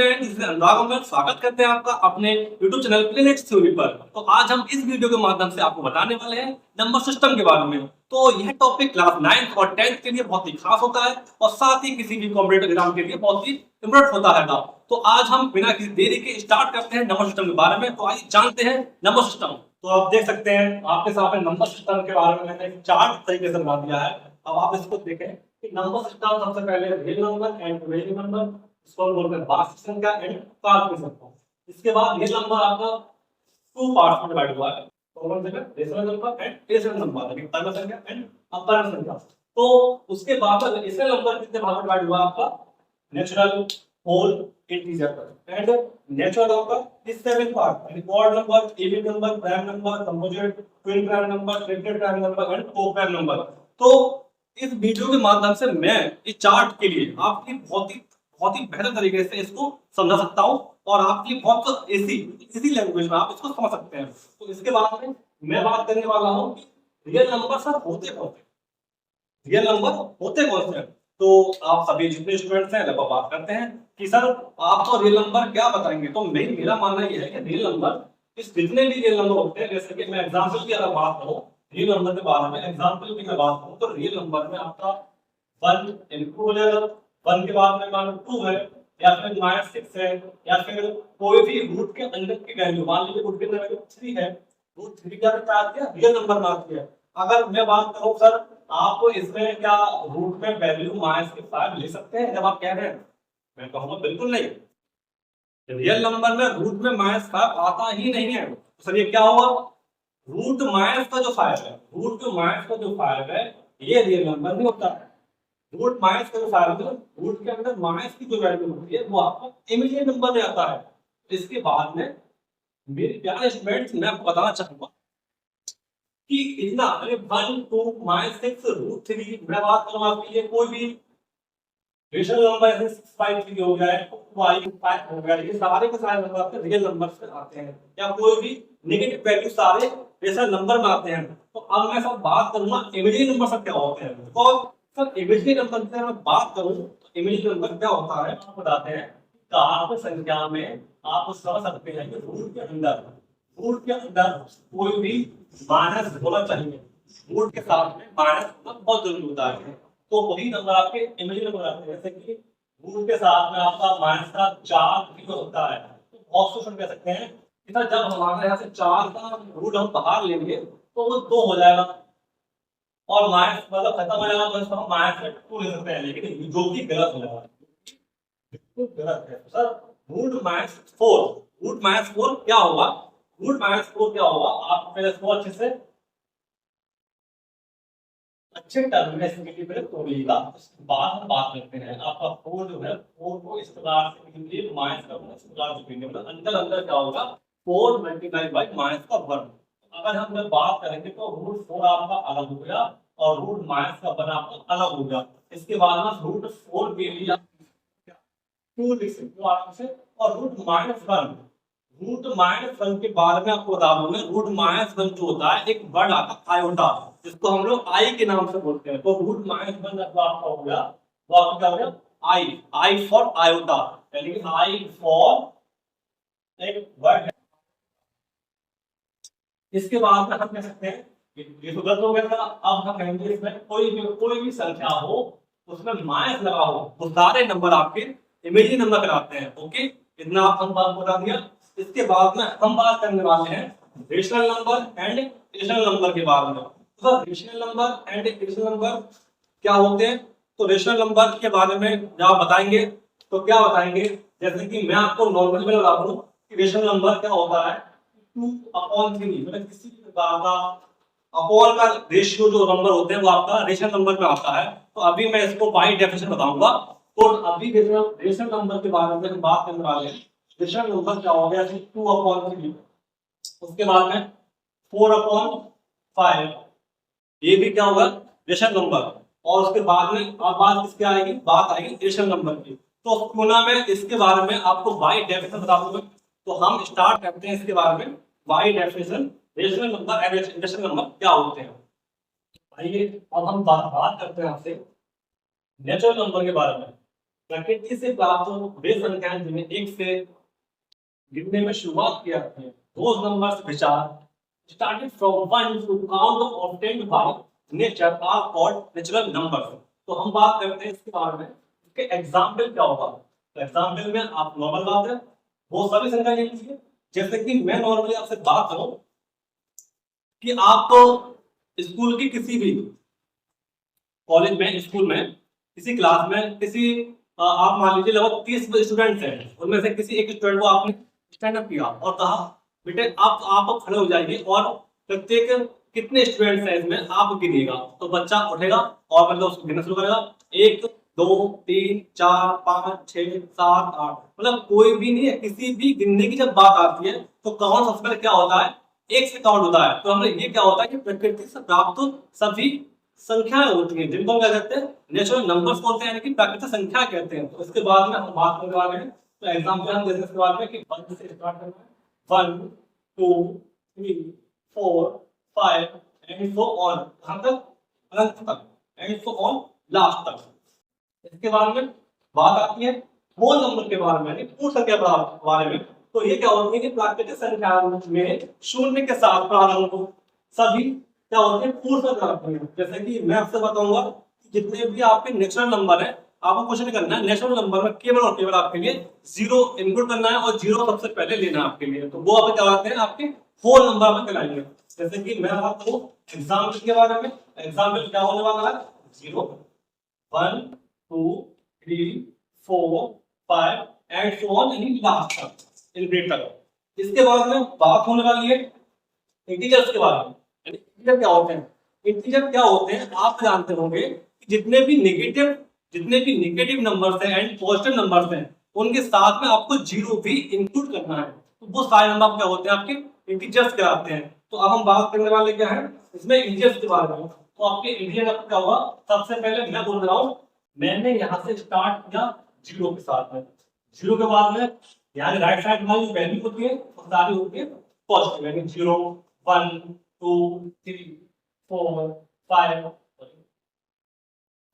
Friends, इस अनुराग में स्वागत करते हैं आपका अपने YouTube चैनल प्लेनेट थ्योरी पर। तो आज हम इस वीडियो के माध्यम से आपको बताने वाले हैं नंबर सिस्टम के बारे में। तो यह टॉपिक क्लास 9th और 10th के लिए बहुत ही खास होता है और साथ ही किसी भी कॉम्पिटिटिव एग्जाम के लिए बहुत ही इम्पोर्टेंट होता है। तो आज हम बिना किसी देरी के स्टार्ट करते हैं नंबर सिस्टम के बारे में। तो आइए जानते हैं नंबर सिस्टम। तो आप देख सकते हैं आपके सामने नंबर सिस्टम के बारे में मैंने चार्ट तरीके से बना दिया है। अब आप इसको देखें कि नंबर सिस्टम सबसे पहले real number and imaginary number, इसको बोलते हैं वास्तविक संख्या एंड काल्पनिक संख्या। इसके बाद रियल नंबर आपका टू पार्ट्स में डिवाइड हुआ है, कॉमन संख्या, rational number and irrational number, यानी पूर्ण संख्या एंड अपूर्ण संख्या। तो उसके बाद रेशनल नंबर कितने भाग में डिवाइड हुआ आपका? Natural, whole, integer and natural number इस 7 पार्ट, यानी odd number, even number, prime number, composite, twin prime number, triplet prime number and coprime number. तो इस वीडियो के माध्यम से मैं इस चार्ट के लिए आपकी बहुत ही बेहतर तरीके से इसको समझा सकता हूं और आपके लिए बहुत इजी लैंग्वेज में आप इसको समझ सकते हैं। तो इसके बाद में मैं बात करने वाला हूं कि रियल नंबर सर होते कौन से, रियल नंबर होते कौन से। तो आप सभी जितने स्टूडेंट्स हैं लगभग बात करते हैं कि सर आप तो रियल नंबर क्या बताएंगे। तो मेरा मानना यह है कि रियल नंबर इस जितने भी रियल नंबर होते हैं, जैसे कि मैं एग्जांपल की अगर बात करूं रियल नंबर के बारे में, एग्जांपल की मैं बात करूं तो रियल नंबर में आपका 1 इनटू हो जाएगा, 1 के बाद में मान 2 है या फिर -6 है या फिर कोई भी रूट के अंदर की वैल्यू, मान लीजिए रूट के अंदर वैल्यू 3 है, रूट 3 क्या बता दिया, रियल नंबर मान दिया। अगर मैं बात करूं सर आप इसमें क्या रूट में वैल्यू -5 ले सकते हैं? जब आप कह रहे हैं मैं कहूंगा बिल्कुल नहीं, रियल नंबर में रूट में -5 आता ही नहीं है। तो सर ये क्या हुआ? रूट माइनस का जो 5 है, रूट के माइनस का जो 5 है ये रियल नंबर नहीं होता है। रूट माइनस का जो 5 है, रूट के अंदर माइनस की जो वैल्यू होती है वो आपको इमेजिनरी नंबर में आता है। इसके बाद में मेरे प्यारे स्टूडेंट्स मैं आपको बताना चाहूंगा कि इतना 1 2 -6 रूट 3 मैं बात करूं आपके लिए कोई भी रेशनल नंबर ऐसे 6 5 3 हो गया है, 5 हो गया, ये सारे के सारे नंबर आपके रियल नंबर से आते हैं, या कोई भी नेगेटिव वैल्यू सारे रेशनल नंबर में आते हैं। तो अब मैं सब बात करूंगा इमेजिनरी नंबर सब क्या होते हैं। तो सर इमेजिनरी नंबर की मैं बात करूं तो इमेजिनरी नंबर क्या होता है आप बताते हैं। कारक संख्या में आप समझ सकते हैं कि रूट के अंदर कोई भी माइनस होना चाहिए, रूट के साथ में माइनस होना बहुत जरूरी होता है। तो वही नंबर आपके इमेजिनरी नंबर आते हैं, जैसे कि रूट के साथ में आपका माइनस का 4 भी होता है। तो बहुत क्वेश्चन कह सकते हैं कि सर जब हमारे यहाँ से 4 का रूट हम बाहर लेंगे तो वो 2 हो जाएगा और माइनस मतलब खत्म हो जाएगा, तो इसको हम माइनस में 2 ले सकते हैं, लेकिन जो कि गलत हो जाएगा, गलत है। सर रूट -4 क्या होगा? रूट -4 क्या होगा? आप पहले इसको अच्छे टर्म में इसके लिए पहले तोड़िएगा, उसके बाद हम बात करते हैं। आपका 4 जो है 4 को इस प्रकार से लिखिए, माइनस का इस प्रकार से लिखेंगे, मतलब अंदर क्या होगा 4 मल्टीप्लाई बाय माइनस का वर्ग। अगर हम जब बात करेंगे तो रूट 4 आपका अलग हो गया और रूट माइनस का वर्ग आपका अलग हो गया। इसके बाद में रूट 4 के लिए 2 लिख सकते हो आराम से। और रूट -1 के बारे में आपको बता दूं मैं, रूट -1 जो होता है एक वर्ड आता है आयोटा, जिसको हम लोग आई के नाम से बोलते हैं। तो रूट -1 जो आपका हो गया वो आपका क्या हो गया? आई फॉर आयोटा, यानी कि आई फॉर एक वर्ड है। इसके बाद में हम कह सकते हैं ये तो गलत हो गया था। अब हम कहेंगे इसमें कोई भी संख्या हो उसमें माइनस लगा हो तो सारे नंबर आपके इमेजिनरी नंबर कहलाते हैं। ओके, इतना हम बात बता दिया। इसके बाद में हम बात करने वाले हैं rational number and irrational number के बारे में। तो rational number and irrational number क्या होते हैं? तो रेशनल नंबर के बारे में जब आप बताएंगे तो क्या बताएंगे, जैसे कि मैं आपको नॉर्मली में बता दूं कि रेशनल नंबर क्या होता है 2/3, मतलब किसी भी प्रकार का अपॉन का रेशियो जो नंबर होते हैं वो आपका रेशनल नंबर में आता है। तो अभी मैं इसको बाय डेफिनेशन बताऊंगा। तो अभी रेशनल नंबर के बारे में हम बात करने वाले हैं। रेशनल नंबर क्या हो गया? 2/3, उसके बाद में 4/5, ये भी क्या होगा? Rational number. और उसके बाद में अब बात किसकी आएगी? बात आएगी रेशनल नंबर की। तो क्यों ना मैं इसके बारे में आपको बाय डेफिनेशन बता दूंगा। तो हम स्टार्ट करते हैं इसके बारे में by definition, rational number and irrational number क्या होते हैं। आइए अब हम बात करते हैं आपसे नेचुरल नंबर के बारे में। प्रकृति से प्राप्त वे संख्याएं जिन्हें एक से गिनने में शुरुआत किया है, those numbers which are started from 1 to count of obtained by nature are called natural numbers। तो हम बात करते हैं इसके बारे में, इसके एग्जाम्पल क्या होगा। तो एग्जाम्पल में आप नॉर्मल बात है, वो सभी संख्या ले लीजिए। जैसे कि मैं नॉर्मली आपसे बात करूं कि आप स्कूल की किसी भी कॉलेज में, स्कूल में, किसी क्लास में, किसी आप मान लीजिए लगभग 30 स्टूडेंट्स हैं, उनमें से किसी एक स्टूडेंट को आपने स्टैंड अप किया और कहा बेटे आप खड़े हो जाइए और प्रत्येक कितने स्टूडेंट्स हैं इसमें आप गिनिएगा। तो बच्चा उठेगा और मतलब उसको गिनना शुरू करेगा, 1 2 3 4 5 6 7 8, मतलब कोई भी नहीं है। किसी भी गिनने की जब बात आती है तो काउंट सबसे पहले क्या होता है, एक से काउंट होता है। तो हमने ये क्या होता है कि प्रकृति से प्राप्त सभी संख्याएं होती हैं जिनको हम क्या कहते हैं, नेचुरल नंबर्स बोलते हैं, यानी कि प्राकृतिक संख्या कहते हैं। तो इसके बाद में हम बात करने वाले हैं, तो एग्जांपल हम देते हैं इसके बाद में कि 1 से स्टार्ट करना है, 1 2 3 4 5 एंड सो ऑन, कहां तक, अनंत तक, एंड सो ऑन लास्ट तक। इसके बाद में बात आती है होल नंबर के बारे में, यानी पूर्ण संख्या के बारे में। तो ये क्या होती है कि प्राकृतिक संख्या में शून्य के साथ प्रारंभ सभी क्या होते हैं, पूर्ण संख्या होती है। जैसे कि मैं आपसे बताऊंगा कि जितने भी आपके नेचुरल नंबर है, आपको कुछ नहीं करना है, नेचुरल नंबर में केवल और केवल आपके लिए जीरो इनपुट करना है और जीरो सबसे पहले लेना है आपके लिए। तो वो आप क्या होते हैं, आपके होल नंबर में कहलाएंगे। जैसे कि मैं आपको एग्जाम्पल के बारे में, एग्जाम्पल क्या होने वाला है, 0 1 2 3 4 5 एंड सो ऑन, यानी लास्ट तक, इनग्रेड तक। इसके बाद में बात होने वाली है इंटीजर्स के बारे में। इंटीजर क्या होते हैं, इंटीजर क्या होते हैं आप जानते होंगे कि जितने भी नेगेटिव नंबर्स हैं एंड पॉजिटिव नंबर्स हैं, उनके साथ में आपको जीरो भी इंक्लूड करना है। तो वो सारे नंबर क्या होते हैं, आपके इंटीजर्स कहलाते हैं। तो अब हम बात करने वाले क्या है इसमें, इंटीजर्स के बारे में। तो आपके इंटीजर आपका क्या होगा, सबसे पहले मैं बोल रहा हूँ, मैंने यहाँ से स्टार्ट किया जीरो के साथ में, जीरो के बाद में यहाँ राइट साइड में जो वैल्यू होती है वो सारी होती है पॉजिटिव, यानी 0 1 2 3 4 5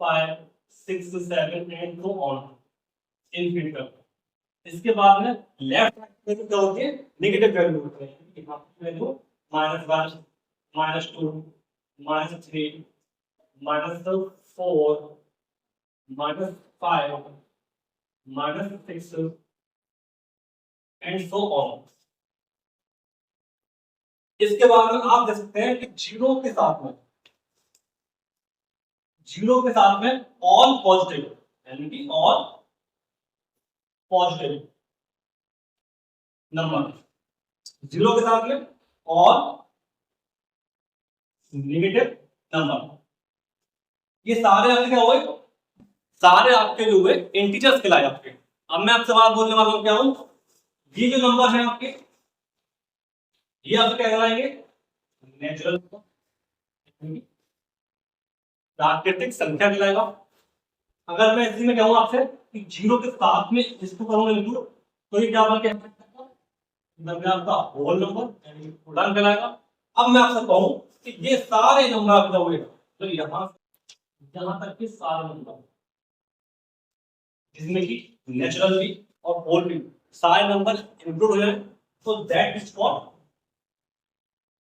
5 6 7 एंड सो ऑन इनफिनिटी। इसके बाद में लेफ्ट साइड में क्या होती है, नेगेटिव वैल्यू होती है, यहाँ पे वैल्यू -1 -2 -3 -4 -5 -6 एंड सो ऑन। इसके बाद में आप देख सकते हैं कि जीरो के साथ में ऑल पॉजिटिव, यानी कि ऑल पॉजिटिव नंबर, जीरो के साथ में ऑल नेगेटिव नंबर, ये सारे आपके क्या हुए, सारे आपके जो हुए इंटीजर्स कहलाए आपके। अब मैं आपसे बात बोलने वाला हूं क्या हूं, ये जो नंबर है आपके, ये आपके क्या कहलाएंगे, नेचुरल प्राकृतिक संख्या कहलाएगा। अगर मैं इसी में कहूं आपसे कि जीरो के साथ में इसको करूंगा इंक्लूड, तो ये क्या बन के आपका होल नंबर यानी पूर्णांक कहलाएगा। अब मैं आपसे कहूं कि ये सारे नंबर आपके हुए, तो यहां तक के सारे नंबर जिसमें कि नेचुरल भी और होल भी सारे नंबर इंक्लूड हो जाए, तो दैट इज कॉल्ड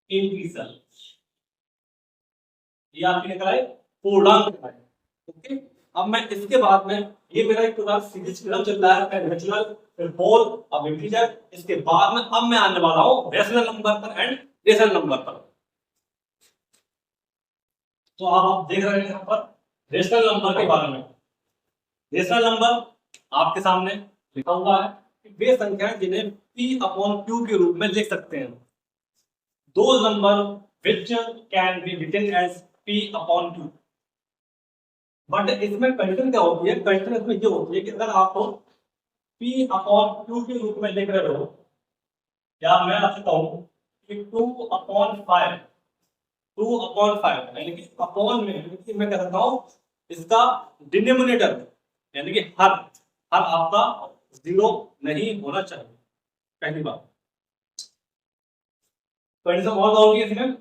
इंटीजर। ये आपके निकला है पूर्णांक है। ओके, अब मैं इसके बाद में, ये मेरा एक प्रकार सीरीज क्रम चल रहा है, नेचुरल फिर होल अब इंटीजर। इसके बाद में अब मैं आने वाला हूं रेशनल नंबर पर एंड रेशनल नंबर पर। तो आप देख रहे हैं यहां पर रेशनल नंबर के बारे में। रेशनल नंबर आपके सामने लिखा हुआ है कि वे संख्याएं जिन्हें p/q के रूप में लिख सकते हैं, those number which can be written as p/q। But इसमें कंडीशन क्या होती है, कंडीशन इसमें ये होती है कि अगर आप p/q के रूप में लिख रहे हो, या मैं आपसे कहूं कि 2/5 यानी कि अपॉन में मैं कह सकता हूं इसका डिनोमिनेटर यानी कि हर आपका जीरो नहीं होना चाहिए, पहली बात। कंडीशन और होगी इसमें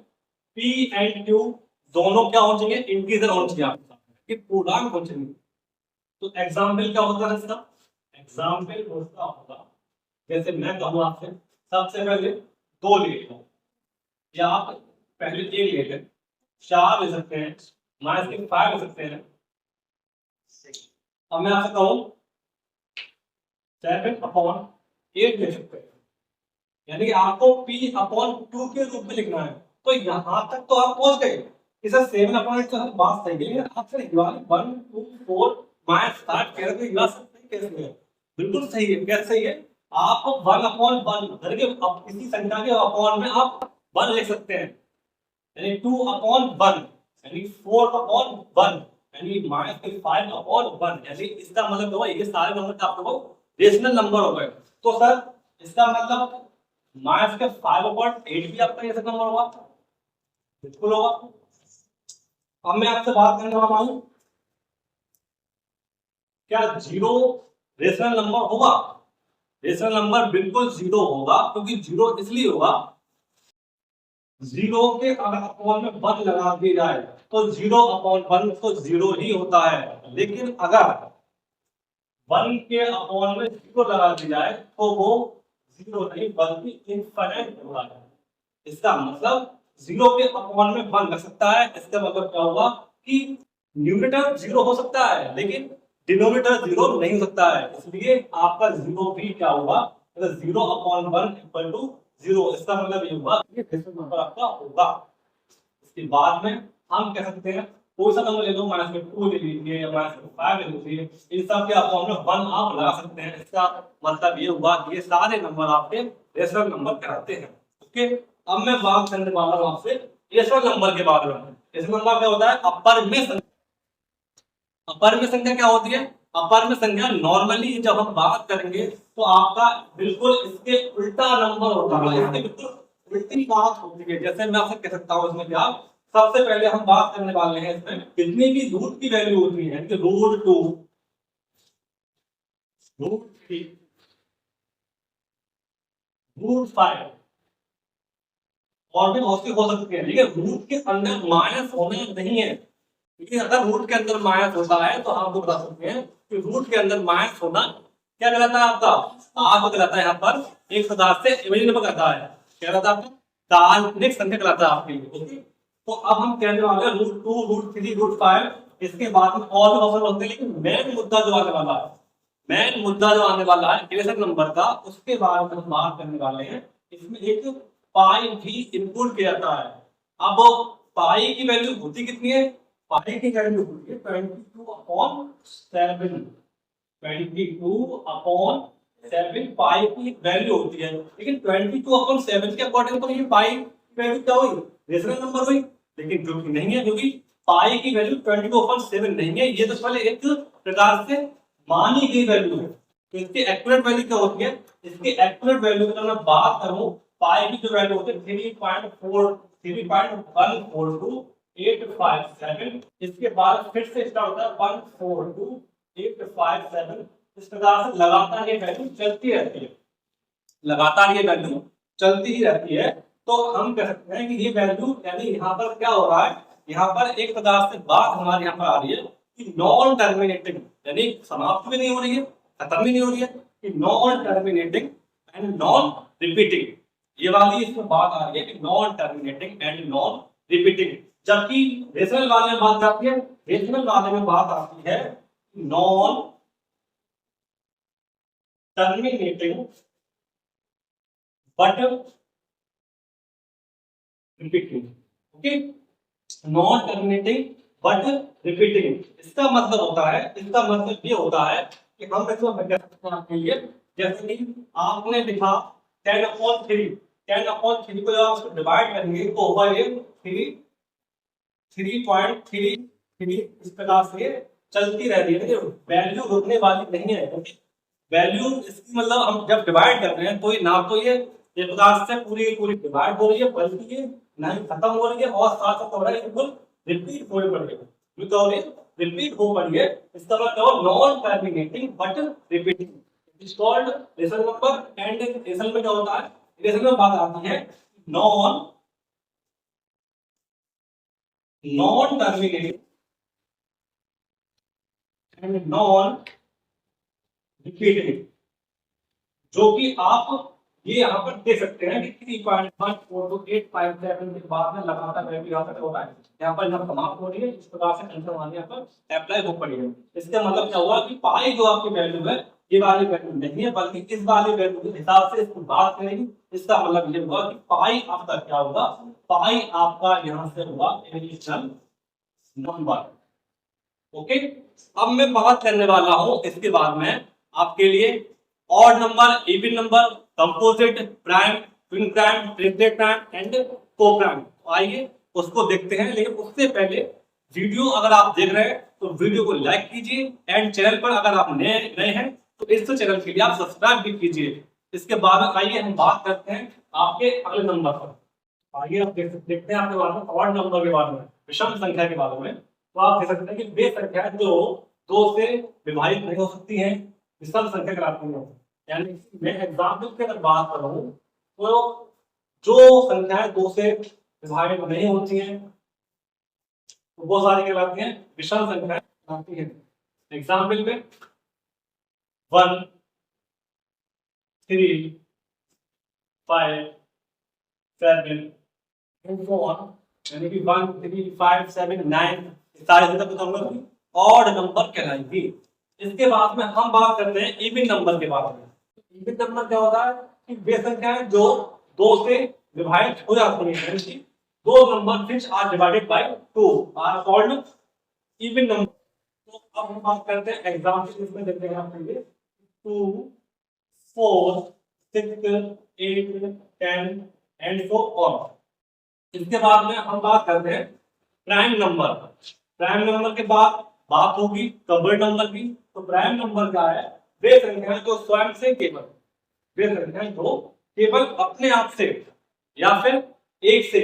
p एंड q दोनों क्या होने चाहिए, इंटीजर होने चाहिए आपके साथ, कि पूर्णांक होने चाहिए। तो एग्जाम्पल क्या होता है इसका? एग्जाम्पल उसका होगा, जैसे मैं कहूँ आपसे सबसे पहले 2 ले लो, या आप पहले 1 ले लें, 4 ले सकते हैं, -5 ले सकते हैं। अब मैं आपसे कहूँ 7/8 ले सकते हैं, यानी कि आपको P/2 के रूप में लिखना है। तो यहाँ तक तो आप पहुंच गए, इसे 7/8 तो बात सही है, आपसे 1 2 4 -5 कैसे गिना सकते हैं? कैसे है? बिल्कुल सही है। कैसे सही है? आप 1/1 करके अब इसी संख्या के अपॉन में आप 1 लिख सकते हैं, यानी 2/1, यानी 4/1, यानी -5/1, यानी इसका मतलब हुआ ये सारे नंबर का आपको रेशनल नंबर हो गए। तो सर इसका मतलब -5/8 भी आपका रेशनल नंबर होगा, बिल्कुल होगा। अब मैं आपसे बात करने वाला हूं, क्या 0 रेशनल नंबर होगा? रेशनल नंबर बिल्कुल 0 होगा, क्योंकि 0 इसलिए होगा, 0 के अगर अपॉन में 1 लगा दी जाए तो 0/1 तो 0 ही होता है, लेकिन अगर 1 के अपॉन में 0 लगा दी जाए तो वो 0 नहीं बल्कि इनफिनिट होगा। इसका मतलब 0 के अपॉन में 1 लग सकता है, इसका मतलब क्या होगा कि न्यूमरेटर 0 हो सकता है लेकिन डिनोमिनेटर 0 नहीं हो सकता है, इसलिए आपका 0 भी क्या होगा, 0/1 इक्वल टू 0। इसका मतलब ये होगा ये डेसिमल नंबर आपका होगा। इसके बाद में हम कह सकते हैं कोई सा नंबर ले लो, -2 ले लीजिए या -5 ले लीजिए, इन सब के अपॉन में 1 आप लगा सकते हैं। इसका मतलब ये हुआ कि ये सारे नंबर आपके रेशनल नंबर कहलाते हैं। ओके, अब मैं बात करने वाला हूं आपसे रेशनल नंबर के बारे में। रेशनल नंबर क्या होता है? अपर में संख्या। अपर में संख्या क्या होती है? अपर में संख्या नॉर्मली जब हम बात करेंगे तो आपका बिल्कुल इसके उल्टा नंबर होता है, इसके बिल्कुल उल्टी बात होती है। जैसे मैं आपसे कह सकता हूं इसमें क्या, सबसे पहले हम बात करने वाले हैं इसमें कितनी भी रूट की वैल्यू होती है, √2, √3, √5 और भी बहुत सी हो सकती है, लेकिन रूट के अंदर माइनस होना नहीं है। क्योंकि अगर रूट के अंदर माइनस होता है तो हम आपको बता सकते हैं कि रूट के अंदर माइनस होना क्या कहलाता है? आपका आपको कहलाता है यहाँ पर एक प्रकार से इमेजिनरी नंबर कहता है। क्या कहलाता है? आपका काल्पनिक संख्या कहलाता है आपके लिए। ओके, तो अब हम कहने वाले हैं √2, √3, √5, इसके बाद में और भी ऑप्शन होते हैं, लेकिन मेन मुद्दा जो आने वाला है, मेन मुद्दा जो आने वाला है रेशनल नंबर का, उसके बारे में हम बात करने वाले हैं। इसमें एक पाई भी इनपुट किया जाता है। अब पाई की वैल्यू होती कितनी है? पाई की वैल्यू होती है 22/7, 22/7 पाई की वैल्यू होती है। लेकिन 22/7 के अकॉर्डिंग तो ये पाई की वैल्यू क्या हुई? रेशनल नंबर हुई, लेकिन जो कि नहीं है, क्योंकि पाई की वैल्यू 22/7 नहीं है, ये तो पहले एक प्रकार से मानी गई वैल्यू है। तो इसकी एक्यूरेट वैल्यू क्या होती है? इसकी एक्यूरेट वैल्यू की अगर मैं बात करूं, पाई की जो वैल्यू होती है 3.857, इसके बाद फिर से स्टार्ट होता है 142,857। इस प्रकार से लगातार ये वैल्यू चलती रहती है, लगातार ये वैल्यू चलती ही रहती है। तो हम कह सकते हैं कि ये वैल्यू, यानी यहाँ पर क्या हो रहा है, यहाँ पर एक प्रकार से बात हमारे यहाँ पर आ रही है कि नॉन टर्मिनेटिंग, यानी समाप्त भी नहीं हो रही है, खत्म भी नहीं हो रही है, कि non terminating and non repeating, ये वाली इसमें बात आ रही है कि non terminating and non repeating. जबकि रेशनल वाले में बात आती है, रेशनल वाले में बात आती है non terminating but repeating. Okay, non terminating but repeating, इसका मतलब होता है, इसका मतलब ये होता है कि हम इसमें बता सकते हैं आपके लिए, जैसे कि आपने लिखा 10/3, 10/3 को जब आप इसको डिवाइड करेंगे तो होगा ये 3.33, इस प्रकार से चलती रहती है, वैल्यू रुकने वाली नहीं है। क्योंकि वैल्यू इसकी मतलब हम जब डिवाइड कर रहे हैं तो ये ना तो ये एक प्रकार से पूरी पूरी डिवाइड हो रही है, बल्कि ये ना ही खत्म हो रही है और साथ साथ हो रहा है बिल्कुल रिपीट हो रही है, रिपीट हो रही है। इसका मतलब non terminating but repeating is called rational number. And rational में क्या होता है? रेशनल में बात आती है non terminating and non repeated, जो कि आप ये यहाँ पर देख सकते हैं कि 3.14285 के बाद में लगातार वैल्यू यहाँ पर हो रहा है, यहाँ पर जब समाप्त हो रही है इस प्रकार से आंसर मान यहाँ पर अप्लाई हो पड़ी है। इसका मतलब क्या हुआ कि पाई जो आपकी वैल्यू है ये वाली वैल्यू नहीं है, बल्कि इस वाली वैल्यू के हिसाब से इसकी बात करेंगे। इसका मतलब ये हुआ कि पाई आपका क्या होगा, पाई आपका यहाँ से होगा एडिशनल नंबर। ओके, अब मैं बात करने वाला हूं इसके बाद में आपके लिए odd number, even number, composite, prime, twin prime, triplet prime and को प्राइम। आइए उसको देखते हैं, लेकिन उससे पहले वीडियो अगर आप देख रहे हैं तो वीडियो को लाइक कीजिए एंड चैनल पर अगर आप नए हैं तो इस चैनल के लिए आप सब्सक्राइब भी कीजिए। इसके बाद आइए हम बात करते हैं आपके अगले नंबर पर। आइए आप देखते हैं आपके बारे में ऑड नंबर के बारे में, विषम संख्या के बारे में। तो आप देख सकते हैं कि वे संख्या जो 2 से विभाजित नहीं हो सकती हैं विषम संख्या कहलाती हैं। यानी मैं एग्जाम्पल की अगर बात कर रहा हूं तो जो संख्याएं 2 से विभाजित नहीं होती हैं तो वो सारी कहलाती हैं विषम संख्याएं कहलाती हैं। एग्जाम्पल में 1, 3, 5, 7 and so on, यानी कि 1, 3, 5, 7, 9 सारे नंबर ऑड नंबर कहलाएंगे। इसके बाद में हम बात करते हैं इवन नंबर के बारे में। इवन नंबर क्या होता है कि वे संख्याएं जो 2 से विभाजित हो जाती हैं, यानी कि 2 number which are divided by 2 are called even number. तो अब हम बात करते हैं एग्जांपल, इसमें देखते हैं आप 2, 4, 6, 8, 10 एंड सो ऑन। इसके बाद में हम बात करते हैं प्राइम नंबर। प्राइम नंबर के बाद बात होगी कंप्लीट नंबर की। तो प्राइम नंबर क्या है, वे संख्याएं जो स्वयं से केवल, वे संख्याएं जो केवल अपने आप से या फिर 1 से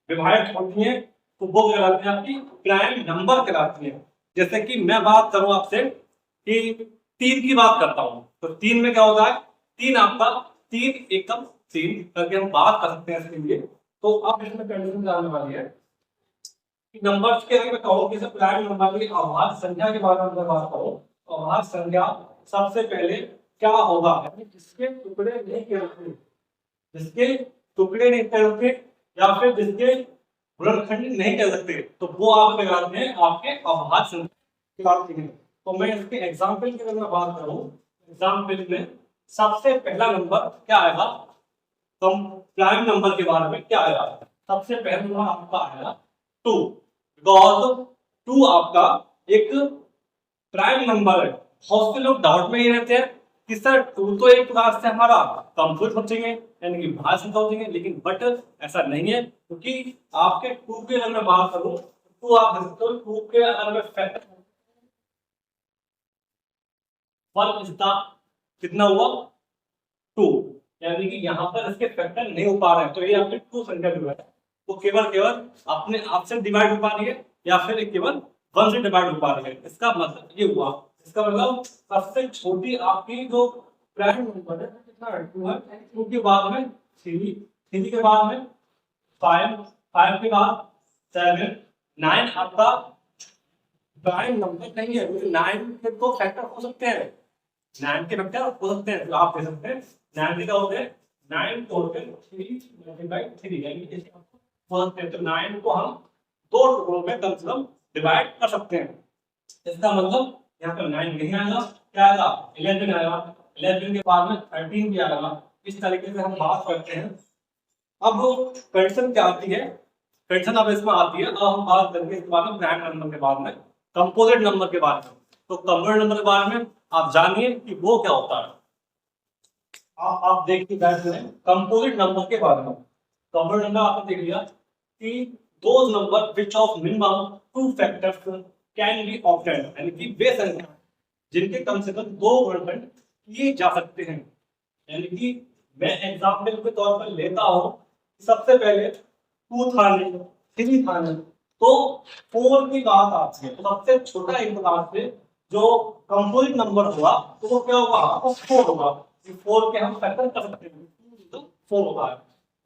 विभाजित होती हैं तो वो कहलाती हैं आपकी प्राइम नंबर कहलाती हैं। जैसे कि मैं बात करूं आपसे कि 3 की बात करता हूं तो 3 में क्या होता है, 3 आपका 3 एकम 3 करके हम बात कर सकते हैं इसके लिए। तो अब इसमें कंडीशन जानने वाली है नंबर्स के, अगर मैं कहूं कि प्राइम नंबर की अभाज्य संख्या के बारे में बात करूं तो अभाज्य संख्या सबसे पहले क्या होगा, जिसके टुकड़े नहीं कहलाते, जिसके टुकड़े नहीं कहलाते या फिर जिसके गुणनखंड नहीं कह सकते तो वो आप कहलाते हैं आपके अभाज्य संख्या कहलाती हैं। तो मैं इसके एग्जांपल की अगर मैं बात करूं, एग्जांपल में सबसे पहला नंबर क्या आएगा, तो प्राइम नंबर के बारे में क्या आएगा, सबसे पहला नंबर आपका आएगा 2, बिकॉज 2 आपका एक प्राइम नंबर है। बहुत से लोग डाउट में ये रहते हैं कि सर 2 तो एक प्रकार से हमारा कंप्लीट हो जाएंगे यानी कि भाज्य संख्या हो जाएंगे, लेकिन बट ऐसा नहीं है, क्योंकि आपके 2 के अगर मैं बात करूं तो आप देख सकते हो 2 के अगर मैं फैक्टर 1 इसका कितना हुआ 2, यानी कि यहाँ पर इसके फैक्टर नहीं हो पा रहे हैं। तो ये आपकी 2 संख्या जो है वो केवल अपने आप से डिवाइड हो पा रही है या फिर केवल 1 से डिवाइड हो पा रही है। इसका मतलब ये हुआ, इसका मतलब सबसे छोटी आपकी जो प्राइम नंबर है कितना है 2 है, 2 के बाद में 3, 3 के बाद में 5, 5 के बाद 7, 9 आपका प्राइम नंबर नहीं है, क्योंकि 9 के तो फैक्टर हो सकते हैं, 9 के फैक्टर हो सकते हैं। तो आप देख सकते हैं 9 के क्या होते हैं, 9 टोटल 3 मल्टीप्लाई 3 यानी कि हो सकते हैं। तो 9 को हम 2 टुकड़ों में कम से कम डिवाइड कर सकते हैं। इसका मतलब यहाँ पर 9 नहीं आएगा, क्या आएगा 11 आएगा, 11 के बाद में 13 भी आएगा। इस तरीके से हम बात करते हैं। अब कंडीशन क्या आती है, कंडीशन अब इसमें आती है, अब हम बात करेंगे इसके बाद में प्राइम नंबर के बाद में कंपोजिट नंबर के बारे में। तो कंपोजिट नंबर के बारे में आप जानिए कि वो क्या होता है। आप देखिए कंपोजिट नंबर के बारे में। कंपोजिट नंबर आपने देख लिया कि those number which of minimum 2 factors can be obtained, यानी कि वे संख्या जिनके कम से कम 2 गुणनखंड किए जा सकते हैं। यानी कि मैं एग्जांपल के तौर पर लेता हूं, सबसे पहले 2 था नहीं, 3 था नहीं, तो 4 की बात आती है। तो सबसे छोटा एक प्रकार से जो कंपोजिट नंबर होगा तो वो क्या होगा, 4 होगा। 4 के हम फैक्टर कर सकते हैं, तो 4 होगा।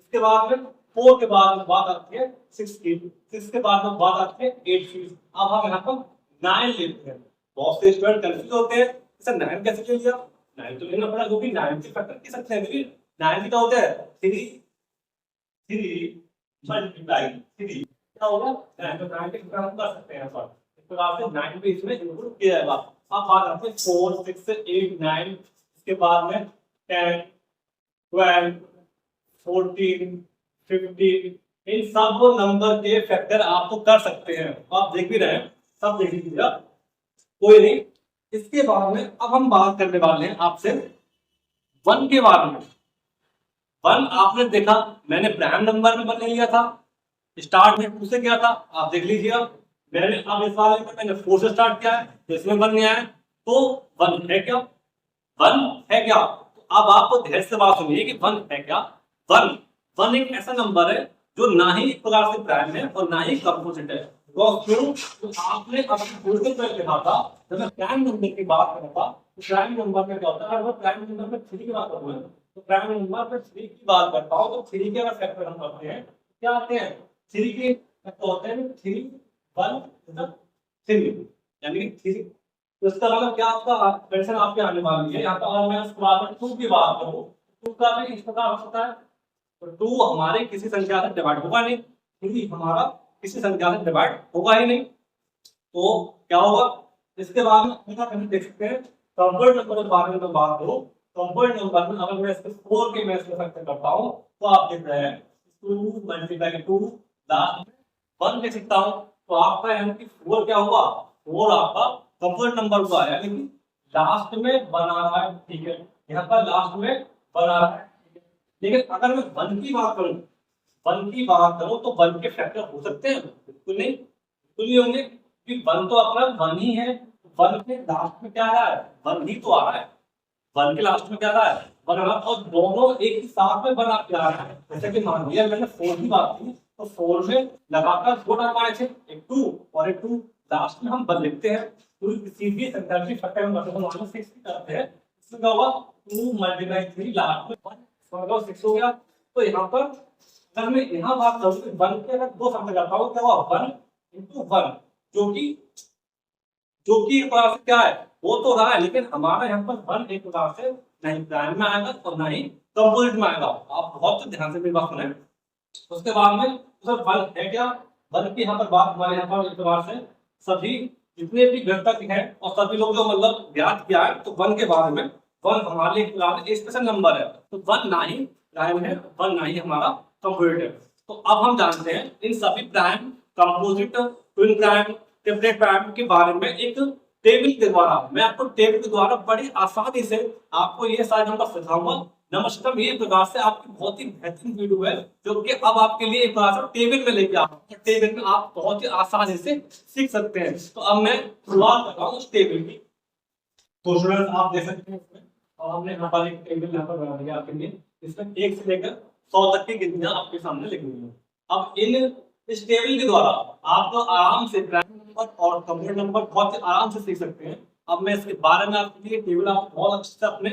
इसके बाद में 4 के बाद में बात आती है 6 की, 6 के बाद में बात आती है 8 की। अब हम यहाँ पर 9 लेते हैं। बहुत से स्टूडेंट कंफ्यूज होते हैं सर 9 कैसे ले लिया, 9 तो लेना पड़ा क्योंकि 9 के फैक्टर किस सकते हैं, क्योंकि 9 का होता है 3 मल्टीप्लाई 3 क्या होगा 9 तो 9 के फैक्टर हम कर सकते हैं सर, इस प्रकार से 9 भी इसमें इंक्लूड किया जाएगा। अब बात आती है 4 6 8 9, इसके बाद में 10 12 14 15, इन सब नंबर के फैक्टर आप तो कर सकते हैं, आप देख भी रहे हैं, सब देख लीजिए आप, कोई नहीं। इसके बाद में अब हम बात करने वाले हैं आपसे 1 के बारे में। 1 आपने देखा मैंने प्राइम नंबर में 1 ले लिया था, स्टार्ट में 2 से किया था, आप देख लीजिए। मैंने अब इस वाले में मैंने 4 से स्टार्ट किया है, तो इसमें 1 नहीं आया, तो 1 है क्या, 1 है क्या। तो अब आपको ध्यान से बात सुनिए कि 1 है क्या। 1 एक ऐसा नंबर है जो ना ही एक प्रकार से प्राइम है और ना ही कंपोजिट है। क्यों, तो आपने अपने थोड़ी देर पहले देखा था जब मैं प्राइम नंबर की बात कर रहा था, तो प्राइम नंबर में क्या होता है, अगर प्राइम नंबर में 3 की बात करूँ तो प्राइम नंबर में 3 की बात करता हूँ, तो 3 के अगर फैक्टर हम करते हैं क्या आते हैं, 3 के फैक्टर होते हैं 3 1 3, यानी कि 3। तो इसका मतलब क्या, आपका क्वेश्चन आपके आने वाली है यहाँ पर, अगर मैं उसके बाद 2 की बात करूँ, 2 का भी इस प्रकार हो सकता है, तो 2 हमारे किसी संख्या से डिवाइड होगा नहीं, 3 हमारा किसी संख्या से डिवाइड होगा ही नहीं, तो क्या होगा। इसके बाद में हम देख सकते हैं कंपाउंड नंबर के बारे में मैं बात करूं, कंपाउंड नंबर में अगर मैं इसके 4 के मैं इसमें फैक्टर करता हूं, तो आप देख रहे हैं 2 × 2 लास्ट में 1 लिख सकता हूं, तो आपका यानी कि 4 क्या होगा, 4 आपका कंपाउंड नंबर हुआ, यानी कि लास्ट में बना रहा है, ठीक है, यहाँ पर लास्ट में बना रहा है। लेकिन अगर मैं 1 की बात करूं, 1 की बात करूं तो 1 के फैक्टर हो सकते हैं, बिल्कुल नहीं, बिल्कुल नहीं होंगे, क्योंकि 1 तो अपना 1 ही है, 1 के लास्ट में क्या आ रहा है, 1 ही तो आ रहा है, 1 के लास्ट में क्या आ रहा है 1 आ रहा है, और दोनों एक ही साथ में बना के आ रहा है। जैसे कि मान लिया मैंने 4 की बात की, तो 4 में लगातार 2 टर्म आए थे, एक 2 और एक 2, लास्ट में हम 1 लिखते हैं, तो किसी भी संख्या की फैक्टर हम करते हैं -6 की करते हैं, इसमें क्या होगा 2 × 3 लास्ट में 1 6 हो गया। तो यहाँ पर अगर मैं यहाँ बात करूँ तो 1 के अगर 2 फैक्टर करता हूँ, क्या होगा 1 × 1, जो कि एक प्रकार से क्या है, वो तो रहा है, लेकिन हमारा यहाँ पर 1 एक प्रकार से नहीं प्राइम में आएगा और ना ही कंपोजिट में आएगा। आप बहुत ध्यान से मेरी बात सुने। उसके बाद में सर 1 है क्या, 1 की यहाँ पर बात हमारे यहाँ पर एक प्रकार से सभी जितने भी घटक हैं और सभी लोग जो मतलब ज्ञात किया है, तो 1 के बारे में 1 हमारे लिए एक स्पेशल नंबर है, तो 1 ना ही प्राइम है, 1 ना ही हमारा कंपोजिट है। तो अब हम जानते हैं इन सभी prime, composite, twin prime, triplet prime के बारे में एक टेबल के द्वारा, मैं आपको टेबल के द्वारा बड़ी आसानी से आपको ये सारे नंबर सिखाऊंगा। नंबर सिस्टम ये प्रकार से आपकी बहुत ही बेहतरीन वीडियो है, जो कि अब आपके लिए एक प्रकार से टेबल में लेके आ रहा हूं, टेबल में आप बहुत ही आसानी से सीख सकते हैं। तो अब मैं शुरुआत कर रहा हूँ उस टेबल की, तो स्टूडेंट्स आप देख सकते हैं इसमें, और हमने यहाँ पर एक टेबल यहाँ पर बना दिया आपके लिए, इसमें 1 से लेकर 100 तक की गिनतियां आपके सामने लिखी हुई है। अब इस टेबल के द्वारा आप तो आराम से प्राइम नंबर और कंप्लीट नंबर बहुत ही आराम से सीख सकते हैं। अब मैं इसके बारे में आपके लिए टेबल आप बहुत अच्छे से अपने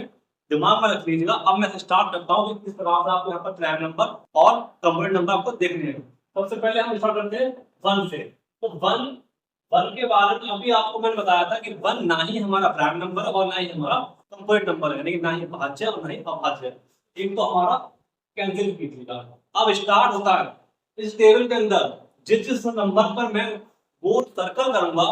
दिमाग में रख लीजिएगा। अब मैं स्टार्ट करता हूँ कि किस प्रकार से आपको यहाँ पर प्राइम नंबर और कंप्लीट नंबर आपको देखने हैं। सबसे पहले हम स्टार्ट करते हैं 1 से। तो 1 के बारे में अभी आपको मैंने बताया था कि 1 ना ही हमारा प्राइम नंबर और ना ही हमारा कंप्लीट नंबर है, यानी कि ना ही भाज्य और ना ही अभाज्य। एक तो हमारा कैंसिल कीजिएगा। अब स्टार्ट होता है इस टेबल के अंदर जिस नंबर पर मैं वो सर्कल करूंगा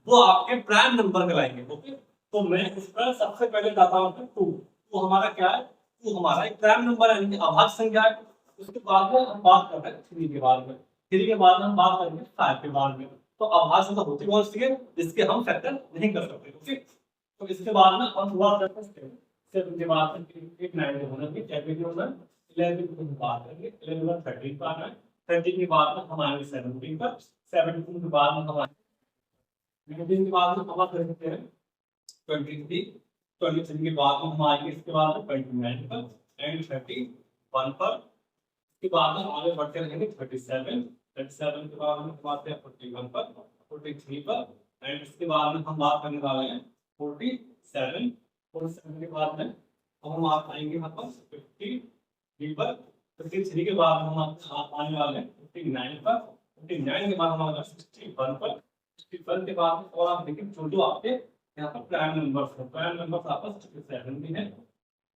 वो आपके प्राइम नंबर कहलाएंगे। ओके, तो मैं इस पर सबसे पहले जाता हूं 2। तो हमारा क्या है, 2 हमारा एक प्राइम नंबर है, यानी अभाज्य संख्या है। उसके बाद में हम बात कर रहे हैं 3 के बाद में, 3 के बाद में हम बात करेंगे 5 के बाद में। तो अभाज्य संख्या होती कौन सी है जिसके हम फैक्टर नहीं कर सकते। ओके, तो इसके बाद में हम शुरुआत करते हैं 7 के बाद में 8 9 के होना चाहिए, 10 के होना 11 की बात करेंगे, 11 13 का है, 13 के बाद में हम आएंगे 17 पर, 17 के बाद में हम आएंगे 19 के बाद में हम बात कर सकते हैं 23, 23 के बाद में हम आएंगे इसके बाद में 29 पर एंड 31 पर। इसके बाद में आगे बढ़ते रहेंगे 37, 37 के बाद में हम आते हैं 41 पर, 43 पर एंड इसके बाद में हम बात करने वाले हैं 47, 47 के बाद में हम आप आएंगे यहाँ पर 53 पर, 53 के बाद हम आने वाले हैं 59 पर, 59 के बाद हम आगे 61 पर, 61 के बाद और आप देखिए जो आपके यहाँ पर प्राइम नंबर आपस 67 भी है।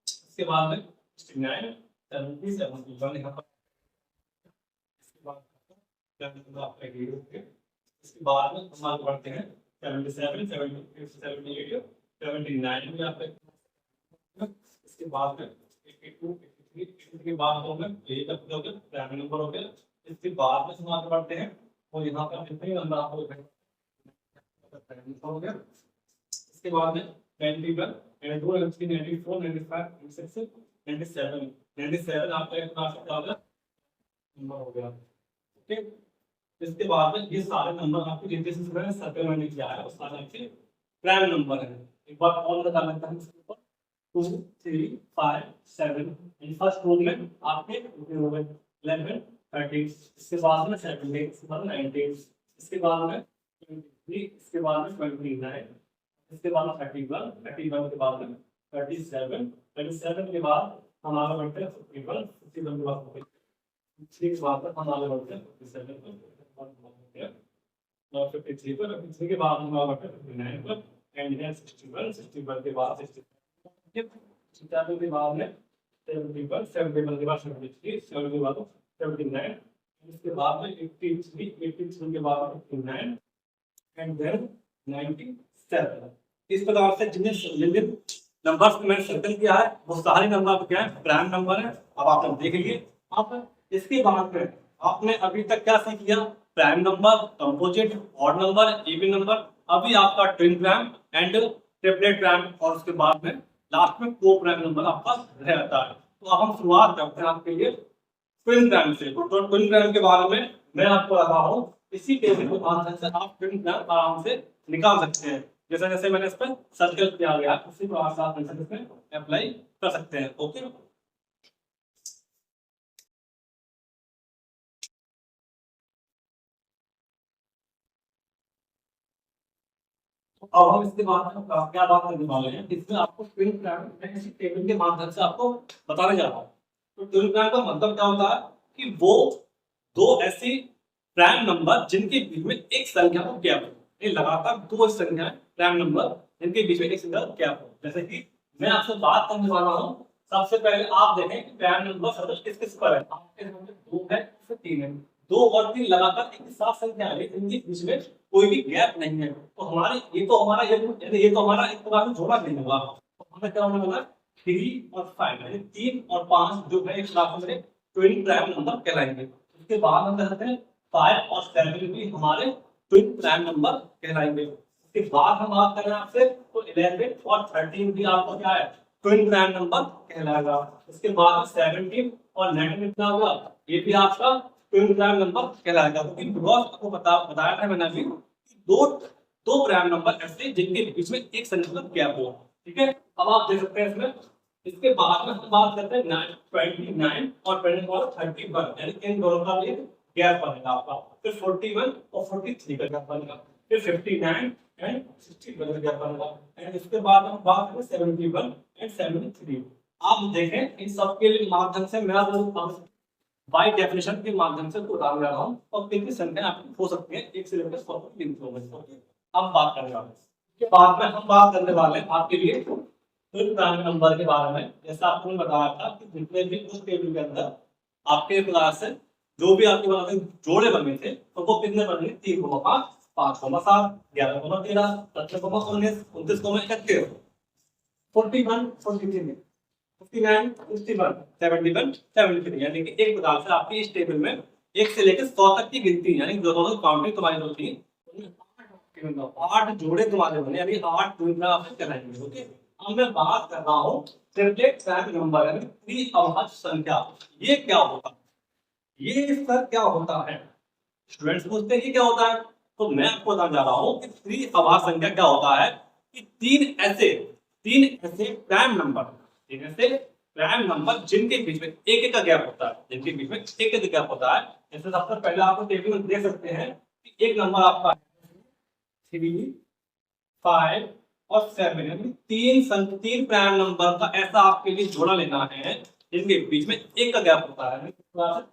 इसके बाद में 69, 70, 71 यहाँ पर। इसके बाद आपका इसके बाद में हम आगे बढ़ते हैं 77, 78, 79 में आपका। इसके बाद में 82, 83 के बाद हो गए, ये तक हो गया प्राइम नंबर हो गया। इसके बाद में हम आगे बढ़ते हैं और यहाँ पर जितने नंबर आपको हो गया। इसके बाद में 91, 92, 93, 94, 95, 96, 97, 97 आपका एक नंबर हो गया। ठीक, इसके बाद में ये सारे नंबर आपके जितने से मैंने सर्कल में किया है वो सारे आपके प्राइम नंबर है। एक बार और बता लेता हूं इसके ऊपर 2, 3, 5, 7 इन फर्स्ट रूल में आपके 11, 13, इसके बाद में 17, इसके बाद में 19, इसके बाद में 23, इसके बाद में 29, इसके बाद में 31, 31 के बाद में 37, 37 के बाद हम आगे बढ़ते हैं 51, 51 के बाद 53 के बाद हम आगे बढ़ते हैं 57 और 53 पर 53 के बाद हम आगे बढ़ते हैं 59 पर एंड देन 61, 61 के बाद 65 के बाद में 71, 71 के बाद 73, 70 के बाद 79, इसके बाद में 83, 83 के बाद 89 एंड देन 97। इस प्रकार से जितने नंबर्स मैंने सर्कल किया है वो सारे नंबर क्या है प्राइम नंबर है। अब आप देख लीजिए। अब इसके बाद में आपने अभी तक क्या सीख लिया, prime number, composite, odd number, even number. अभी आपका twin prime and triplet prime और उसके बाद में लास्ट में को प्राइम नंबर आपका रहता है। तो अब हम शुरुआत करते हैं आपके लिए ट्विन प्राइम से। तो ट्विन प्राइम के बारे में मैं आपको बता रहा हूँ, इसी टेबल के माध्यम से आप ट्विन प्राइम आराम से निकाल सकते हैं। जैसे जैसे मैंने इस पर सर्कल किया गया उसी प्रकार से आप इसमें अप्लाई कर सकते हैं। ओके, अब हम इसके बाद क्या बात करने वाले हैं, इसमें आपको ट्विन प्राइम किसी टेबल के माध्यम से आपको बताने जा रहा हूँ। तो ट्विन प्राइम का मतलब क्या होता है कि वो दो ऐसी प्राइम नंबर जिनके बीच में एक संख्या को गैप हो, ये लगातार दो संख्याएं प्राइम नंबर जिनके बीच में एक संख्या गैप हो। जैसे कि मैं आपसे बात करने वाला हूँ, सबसे पहले आप देखें कि प्राइम नंबर किस किस पर है। आपके नंबर 2 है, 3 है, 2 और 3 लगातार एक साथ संख्या है, इनके बीच में कोई भी गैप नहीं है। तो हमारे ये तो हमारा एक प्रकार से जोड़ा नहीं होगा। तो हमें क्या होने वाला 3 और 5 यानी 3 और 5 जो है एक साथ में ट्विन प्राइम नंबर कहलाएंगे। उसके बाद हम कहते हैं 5 और 7 भी हमारे ट्विन प्राइम नंबर कहलाएंगे। उसके बाद हम बात करें आपसे तो 11 और 13 भी आपको क्या है ट्विन प्राइम नंबर कहलाएगा। इसके बाद 17 और 19 कितना होगा, ये भी आपका ट्विन प्राइम नंबर कहलाएगा। क्योंकि आपको बताया था मैंने अभी दो दो प्राइम नंबर ऐसे जिनके बीच में एक संख्या का गैप हो। ठीक है, अब आप देख सकते हैं इसमें। इसके बाद में हम बात करते हैं 29 और 31 यानी इन दोनों का भी गैप बनेगा आपका। फिर 41 और 43 का गैप बनेगा। फिर 59 एंड 61 का गैप बनेगा। एंड इसके बाद हम बात करें 71 एंड 73। आप देखें इन सब के माध्यम से मैं बाय डेफिनेशन के माध्यम से उदाहरण दे रहा हूं और कितनी संख्या आपकी हो सकती है 1 से लेकर 100 तक गिनती होगी। अब बात करने वाले के बाद में हम बात करने वाले हैं आपके लिए ट्विन प्राइम नंबर के बारे में। जैसा आपको बताया था कि जितने भी उस टेबल के अंदर आपके क्लास से जो भी आपके पास जोड़े बने थे तो वो कितने बने, 3, 5, 5, 7, 11, 13, 17, 19, 29, 31, 41, 43, 59, 61, 71, 73 यानी कि एक प्रकार से आपकी इस टेबल में 1 से लेकर 100 तक की गिनती यानी जो काउंटिंग तुम्हारी होती है 8 जोड़े तुम्हारे बने यानी 8 ट्विन आपसे कहलाएंगे। ओके, अब मैं बात कर रहा हूँ ट्रिपलेट प्राइम नंबर यानी त्रिअभाज्य संख्या। ये क्या होता है, ये इसका क्या होता है, स्टूडेंट्स पूछते हैं कि क्या होता है। तो मैं आपको बताने जा रहा हूँ कि त्रिअभाज्य संख्या क्या होता है कि तीन ऐसे प्राइम नंबर जिनके बीच में एक एक का गैप होता है, जिनके बीच में एक एक गैप होता है। जैसे सबसे पहले आपको टेबल में देख सकते हैं कि एक नंबर आपका 3, 5 और 7 यानी तीन प्राइम नंबर का ऐसा आपके लिए जोड़ा लेना है जिनके बीच में एक का गैप होता है।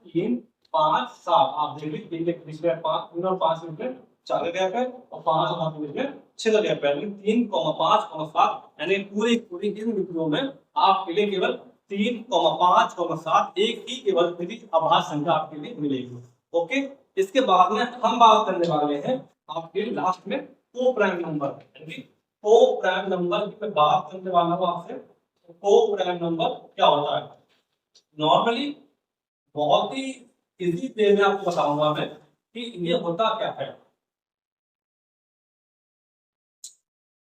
3, 5, 7 आप देख लीजिए बीच में 5 और 5 में 4 का गैप है और 5 और 5 के बीच में 6 का गैप है, यानी 3,5,7, यानी पूरी पूरी इन बिंदुओं में आपके लिए केवल 3,5,7 एक ही केवल त्रिक अभाज्य संख्या आपके लिए मिलेगी। ओके, इसके बाद में हम बात करने वाले हैं आपके लास्ट में को प्राइम नंबर, यानी को प्राइम नंबर की मैं बात करने वाला हूं आपसे। को प्राइम नंबर क्या होता है? नॉर्मली बहुत ही इजी वे में आपको बताऊंगा मैं कि ये होता क्या है।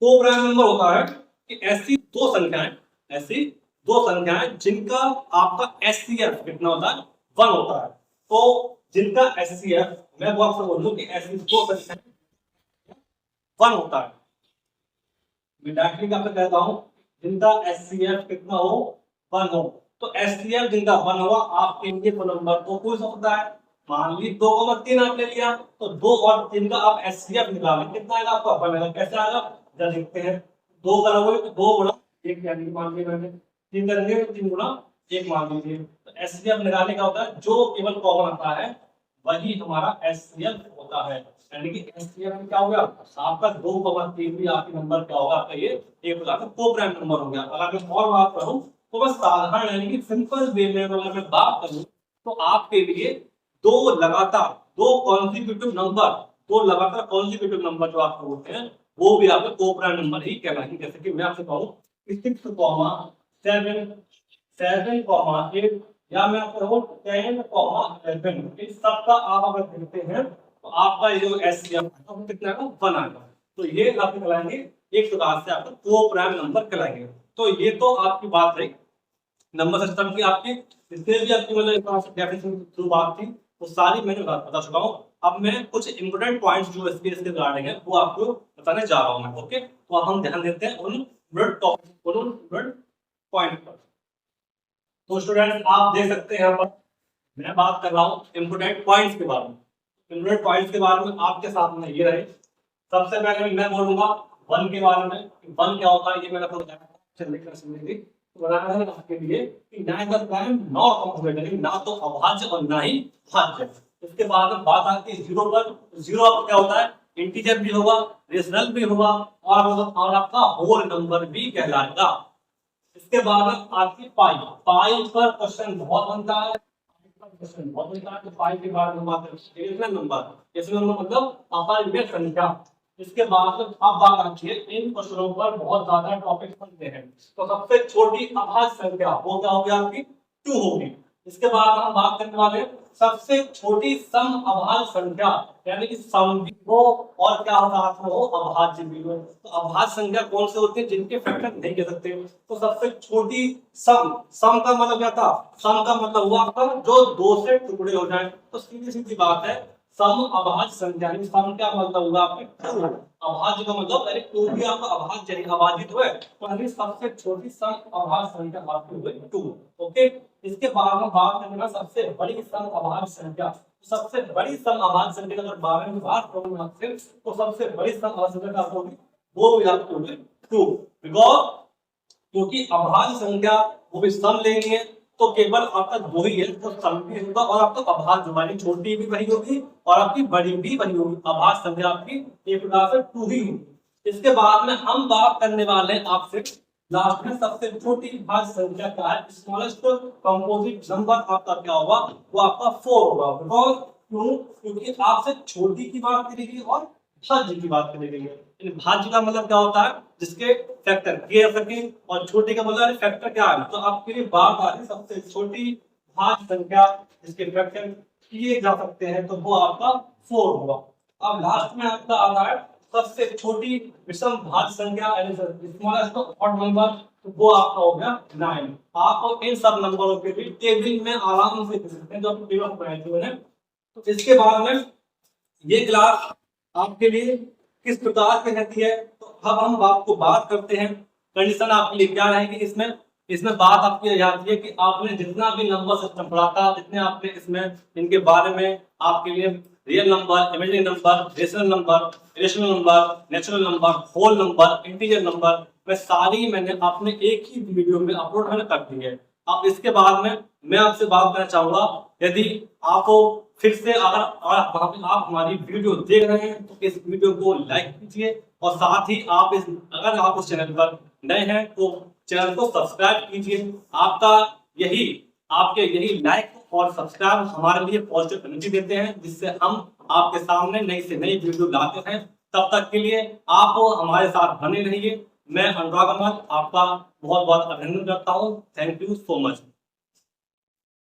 को प्राइम नंबर होता है कि ऐसी दो संख्याएं जिनका आपका एचसीएफ कितना होता है? 1 होता है। तो जिनका एचसीएफ, मैं वो आपसे बोल दूं कि ऐसी दो संख्याएं 1 होता है, मैं डायरेक्टली आपसे कहता हूं जिनका एचसीएफ कितना हो? 1 हो। तो एचसीएफ जिनका 1 होगा आपके इनके नंबर तो कोई सकता है। मान ली 2,3 आपने लिया तो 2 और 3 का आप एचसीएफ निकालें, कितना आएगा आपका? 1 आएगा। कैसे आएगा जरा देखते हैं। 2 करोगे तो 2 गुणा 1, यानी मान लीजिए मैंने 3 करेंगे तो 3 गुणा 1 मान लीजिए। तो एचसीएफ निकालने का होता है जो केवल कॉमन आता है वही हमारा एचसीएफ होता है, यानी कि एचसीएफ में क्या हो गया आपका 2,3 भी आपके नंबर क्या होगा? आपका ये एक प्रकार का को प्राइम नंबर हो गया। अगर मैं और बात करूं तो बस साधारण यानी कि सिंपल वे में अगर मैं बात करूं तो आपके लिए दो लगातार कॉन्जिक्यूटिव नंबर जो आपको होते हैं वो भी आपके को प्राइम नंबर ही कहलाएंगे। जैसे कि मैं आपसे कहूं 6,7, 7,8 या मैं आपको कहूं 10,11, इस सबका आप अगर देखते हैं तो आपका ये जो एचसीएफ कितना है? 1 आएगा। तो ये आपके कहलाएंगे एक प्रकार से आपको को प्राइम नंबर कहलाएंगे। तो ये तो आपकी बात रही नंबर सिस्टम की, आपकी जितने भी आपकी मतलब डेफिनेशन थ्रू बात थी वो सारी मैंने बता चुका हूँ। अब मैं कुछ इंपोर्टेंट पॉइंट्स जो इसके रिगार्डिंग है वो आपको बताने जा रहा हूँ मैं। ओके, तो अब हम ध्यान देते हैं उन पॉइंट पर। तो स्टूडेंट आप देख सकते हैं यहाँ पर मैं बात कर रहा हूँ इंपोर्टेंट पॉइंट्स के बारे में। इंपोर्टेंट पॉइंट्स के बारे में आपके सामने ये रहे। सबसे पहले मैं बोलूंगा 1 के बारे में। 1 क्या होता है ये मैंने आपको बताया बनाना है आपके लिए कि नाइदर प्राइम नॉट कॉम्प्लीमेंट्री, ना तो अभाज्य और ना ही भाज्य। इसके बाद में बात आती है 0 पर। 0 आपका क्या होता है? इंटीजर भी होगा, रेशनल भी होगा और आपका होल नंबर भी कहलाएगा। इसके बाद में आपकी पाई पर क्वेश्चन बहुत बनता है। तो पाई के बारे में बात करें रेशनल नंबर मतलब अपारिमेय संख्या। इसके बाद अब बात आती है इन क्वेश्चनों पर बहुत ज्यादा टॉपिक बनते हैं। तो सबसे छोटी अभाज्य संख्या वो क्या होगी? आपकी 2 होगी। इसके बाद हम बात करने वाले हैं सबसे छोटी सम अभाज्य संख्या, यानी कि सम भी हो और क्या साथ में हो? अभाज्य भी हो। तो अभाज्य संख्या कौन से होते हैं? जिनके फैक्टर नहीं कह सकते। तो सबसे छोटी सम का मतलब क्या था? सम का मतलब हुआ आपका जो 2 से टुकड़े हो जाए। तो सीधी सीधी बात है सम अभाज्य संख्या, सम क्या मतलब होगा आपके? अभाज्य का मतलब अरे 2 भी आपका अभाज्य यानी अभाजित हुए तो सबसे छोटी सम अभाज्य संख्या आपकी हुई 2। ओके, इसके बाद हम बात करेंगे सबसे बड़ी सम अभाज्य संख्या। सबसे बड़ी सम अभाज्य संख्या अगर बारे में बात करूं आपसे तो सबसे बड़ी सम अभाज्य संख्या आपको होगी वो भी आपको होगी 2। बिकॉज क्योंकि अभाज्य संख्या वो भी सम लेनी है तो केवल आपका 2 ही है तो सम भी होगा और आपका अभाज्य वाली छोटी भी वही होगी और आपकी बड़ी भी वही होगी। अभाज्य संख्या आपकी एक प्रकार से 2 ही होगी। इसके बाद में हम बात करने वाले हैं आपसे लास्ट में सबसे छोटी भाज्य संख्या क्या है? स्मॉलेस्ट कंपोजिट नंबर आपका क्या होगा? वो आपका 4 होगा। बिकॉज क्योंकि आपसे छोटी की बात करी गई और भाज्य की बात करी गई है। भाज्य का मतलब क्या होता है? जिसके फैक्टर किए जा सके और छोटी का मतलब फैक्टर क्या है? तो आपके लिए बात आ रही सबसे छोटी भाज्य संख्या जिसके फैक्टर किए जा सकते हैं तो वो आपका 4 होगा। अब लास्ट में आपका आ रहा है सबसे छोटी विषम भाज्य संख्या यानी स्मॉलेस्ट ऑड नंबर, तो वो आपका हो गया 9। आप इन सब नंबरों के भी टेबल में आराम से देख सकते हैं जो आपको टेबल बनाए हुए हैं। तो इसके बाद में ये क्लास आपके लिए किस प्रकार की रहती है तो अब हम आपको बात करते हैं कंडीशन आपके लिए क्या रहेगी। इसमें बात आपकी यह आती है कि आपने जितना भी नंबर सिस्टम पढ़ा था, जितने आपने इसमें इनके बारे में आपके लिए real number, imaginary number, rational number, irrational number, natural number, whole number, integer number, मैं सारी मैंने आपने एक ही वीडियो में अपलोड कर दी है। अब इसके बाद में मैं आपसे बात करना चाहूंगा, यदि आपको फिर से अगर आप हमारी वीडियो देख रहे हैं तो इस वीडियो को लाइक कीजिए, और साथ ही अगर आप उस चैनल पर नए हैं तो चैनल को सब्सक्राइब कीजिए। आपके यही लाइक और सब्सक्राइब हमारे लिए पॉजिटिव एनर्जी देते हैं, जिससे हम आपके सामने नई से नई वीडियो लाते हैं। तब तक के लिए आप हमारे साथ बने रहिए। मैं अनुराग अमल आपका बहुत बहुत अभिनंदन करता हूँ। Thank you so much.